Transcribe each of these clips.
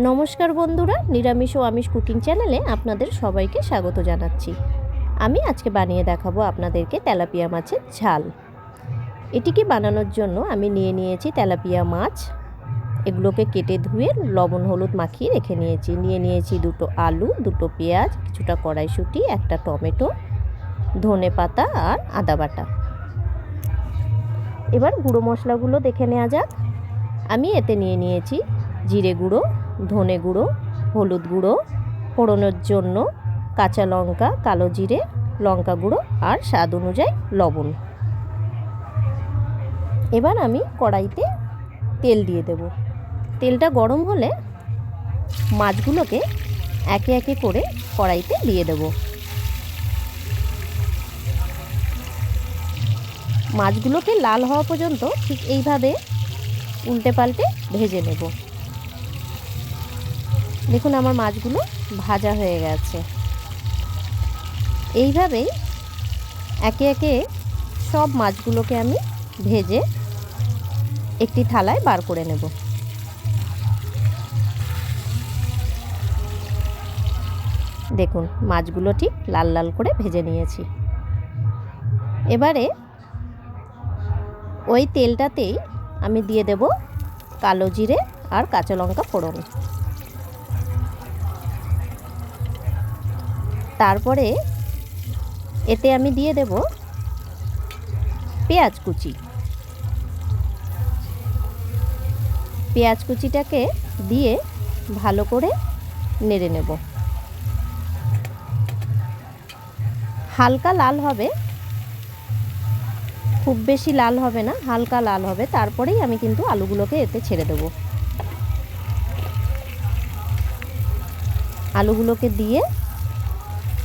নমস্কার বন্ধুরা, নিরামিষ ও আমিষ কুকিং চ্যানেলে আপনাদের সবাইকে স্বাগত জানাচ্ছি। আমি আজকে বানিয়ে দেখাবো আপনাদেরকে তেলাপিয়া মাছের ঝাল। এটিকে বানানোর জন্য আমি নিয়েছি তেলাপিয়া মাছ। এগুলোকে কেটে ধুয়ে লবণ হলুদ মাখিয়ে রেখে নিয়েছি দুটো আলু, দুটো পেঁয়াজ, কিছুটা কড়াইশুঁটি, একটা টমেটো, ধনে পাতা আর আদা বাটা। এবার গুঁড়ো মশলাগুলো দেখে নেওয়া যাক। আমি এতে নিয়েছি জিরে গুঁড়ো, ধনে গুঁড়ো, হলুদ গুঁড়ো, ফোড়নের জন্য কাঁচা লঙ্কা, কালো জিরে, লঙ্কা গুঁড়ো আর স্বাদ অনুযায়ী লবণ। এবার আমি কড়াইতে তেল দিয়ে দেব। তেলটা গরম হলে মাছগুলোকে একে একে করে কড়াইতে দিয়ে দেব। মাছগুলোকে লাল হওয়া পর্যন্ত ঠিক এইভাবে উল্টে পাল্টে ভেজে নেব। দেখুন আমার মাছগুলো ভাজা হয়ে গেছে। এইভাবেই একে একে সব মাছগুলোকে আমি ভেজে একটি থালায় বার করে নেব। দেখুন মাছগুলো ঠিক লাল লাল করে ভেজে নিয়েছি। এবারে ওই তেলটাতেই আমি দিয়ে দেব কালো জিরে আর কাঁচা লঙ্কা ফোড়ন। তারপরে এতে আমি দিয়ে দেব পেঁয়াজ কুচি। পেঁয়াজ কুচিটাকে দিয়ে ভালো করে নেড়ে নেব। হালকা লাল হবে, খুব বেশি লাল হবে না, হালকা লাল হবে। তারপরেই আমি কিন্তু আলুগুলোকে এতে ছেড়ে দেব। আলুগুলোকে দিয়ে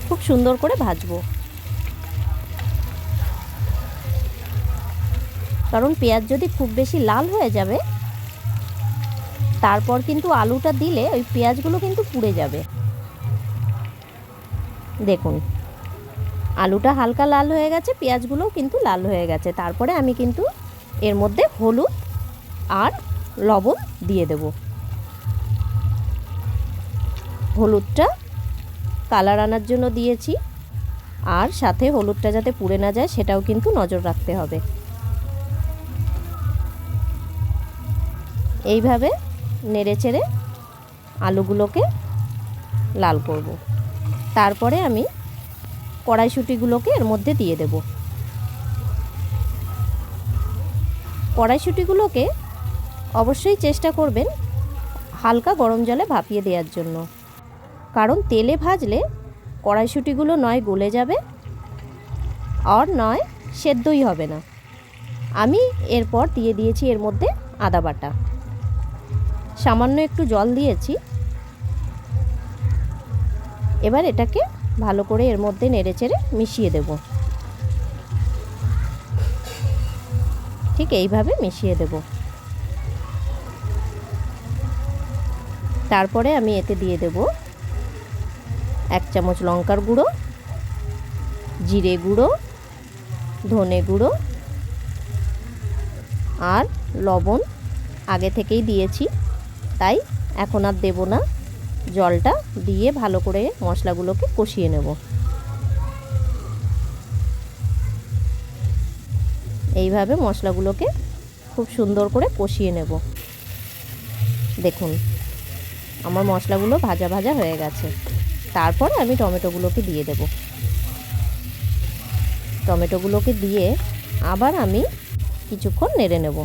খুব সুন্দর করে ভাজবো, কারণ পেঁয়াজ যদি খুব বেশি লাল হয়ে যাবে তারপর কিন্তু আলুটা দিলে ওই পেঁয়াজগুলো কিন্তু পুড়ে যাবে। দেখুন আলুটা হালকা লাল হয়ে গেছে, পেঁয়াজগুলোও কিন্তু লাল হয়ে গেছে। তারপরে আমি কিন্তু এর মধ্যে হলুদ আর লবণ দিয়ে দেব। হলুদটা কালার আনার জন্য দিয়েছি, আর সাথে হলুদটা যাতে পুড়ে না যায় সেটাও কিন্তু নজর রাখতে হবে। এইভাবে নেড়ে চেড়ে আলুগুলোকে লাল করব। তারপরে আমি কড়াইশুঁটিগুলোকে এর মধ্যে দিয়ে দেব। কড়াইশুঁটিগুলোকে অবশ্যই চেষ্টা করবেন হালকা গরম জলে ভাপিয়ে দেওয়ার জন্য, কারণ তেলে ভাজলে কড়াইশুঁটিগুলো নয় গলে যাবে আর নয় সেদ্ধই হবে না। আমি এরপর দিয়ে দিয়েছি এর মধ্যে আদা বাটা, সামান্য একটু জল দিয়েছি। এবার এটাকে ভালো করে এর মধ্যে নেড়েচেড়ে মিশিয়ে দেব। ঠিক এইভাবে মিশিয়ে দেব। তারপরে আমি এতে দিয়ে দেব 1 চামচ লঙ্কার গুঁড়ো, জিরে গুঁড়ো, ধনে গুঁড়ো আর লবণ আগে থেকেই দিয়েছি, তাই এখন আর দেব না। জলটা দিয়ে ভালো করে মশলাগুলোকে কষিয়ে নেব। এইভাবে মশলাগুলোকে খুব সুন্দর করে কষিয়ে নেব। দেখুন আমার মশলাগুলো ভাজা ভাজা হয়ে গেছে। তারপর আমি টমেটোগুলোকে দিয়ে দেব। টমেটোগুলোকে দিয়ে আবার আমি কিছুক্ষণ নেড়ে নেব।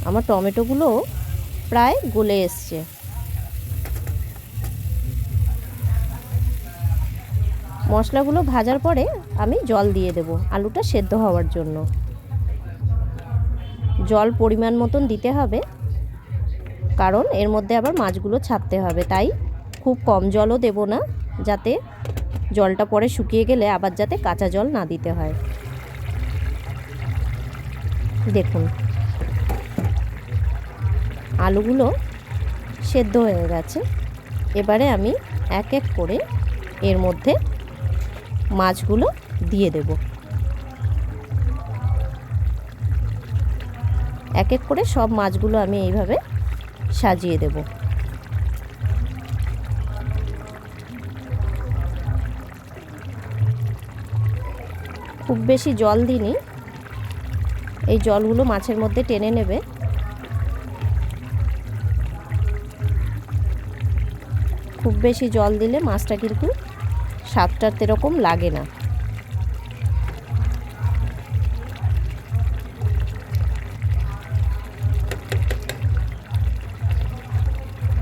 আমার টমেটোগুলো প্রায় গলে এসছে। মশলাগুলো ভাজার পরে আমি জল দিয়ে দেব আলুটা সেদ্ধ হওয়ার জন্য। জল পরিমাণ মতন দিতে হবে, কারণ এর মধ্যে আবার মাছগুলো ছাড়তে হবে। তাই খুব কম জলও দেব না, যাতে জলটা পরে শুকিয়ে গেলে আবার যাতে কাঁচা জল না দিতে হয়। দেখুন আলুগুলো সেদ্ধ হয়ে গেছে। এবারে আমি এক এক করে এর মধ্যে মাছগুলো দিয়ে দেব। এক এক করে সব মাছগুলো আমি এইভাবে সাজিয়ে দেব। খুব বেশি জল দিইনি, এই জলগুলো মাছের মধ্যে টেনে নেবে। খুব বেশি জল দিলে মাছটা কিন্তু স্বাদটা সেরকম লাগে না।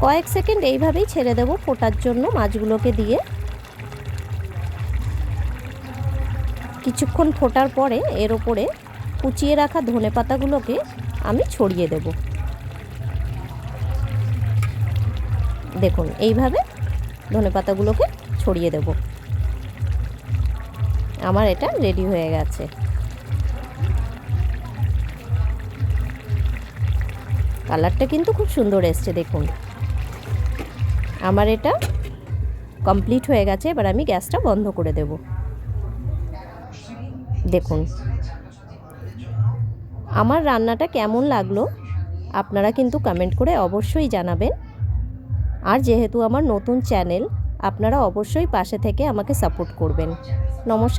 কয়েক সেকেন্ড এইভাবেই ছেড়ে দেব ফোটার জন্য মাছগুলোকে দিয়ে। কিছুক্ষণ ফোটার পরে এর ওপরে কুচিয়ে রাখা ধনেপাতাগুলোকে আমি ছড়িয়ে দেব। দেখুন এইভাবে ধনেপাতাগুলোকে ছড়িয়ে দেব। আমার এটা রেডি হয়ে গেছে। কালারটা কিন্তু খুব সুন্দর এসছে দেখুন। আমার এটা কমপ্লিট হয়ে গেছে। এবার আমি গ্যাসটা বন্ধ করে দেব। দেখুন আমার রান্নাটা কেমন লাগলো আপনারা কিন্তু কমেন্ট করে অবশ্যই জানাবেন। আর যেহেতু আমার নতুন চ্যানেল, আপনারা অবশ্যই পাশে থেকে আমাকে সাপোর্ট করবেন। নমস্কার।